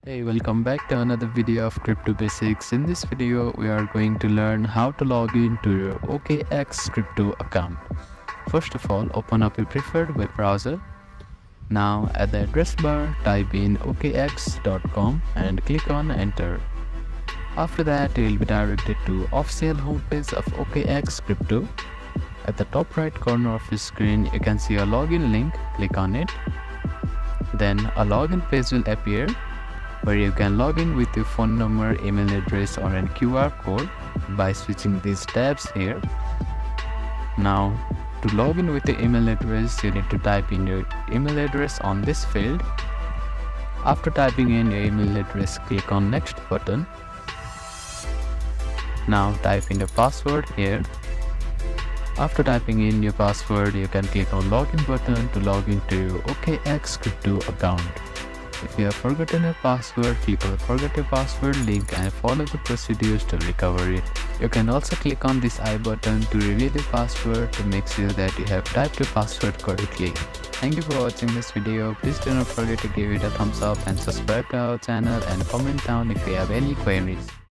Hey, welcome back to another video of Crypto Basics. In this video, we are going to learn how to log in to your OKX crypto account. First of all, open up your preferred web browser. Now at the address bar, type in okx.com and click on enter. After that, you will be directed to official homepage of OKX crypto. At the top right corner of your screen, you can see a login link. Click on it. Then a login page will appear, where you can log in with your phone number, email address or an QR code by switching these tabs here. Now to log in with the email address, you need to type in your email address on this field. After typing in your email address, click on next button. Now type in the password here. After typing in your password, you can click on login button to log into your OKX crypto account. If you have forgotten your password, click on the forget your password link and follow the procedures to recover it. You can also click on this I button to reveal your password to make sure that you have typed your password correctly. Thank you for watching this video. Please do not forget to give it a thumbs up and subscribe to our channel and comment down if you have any queries.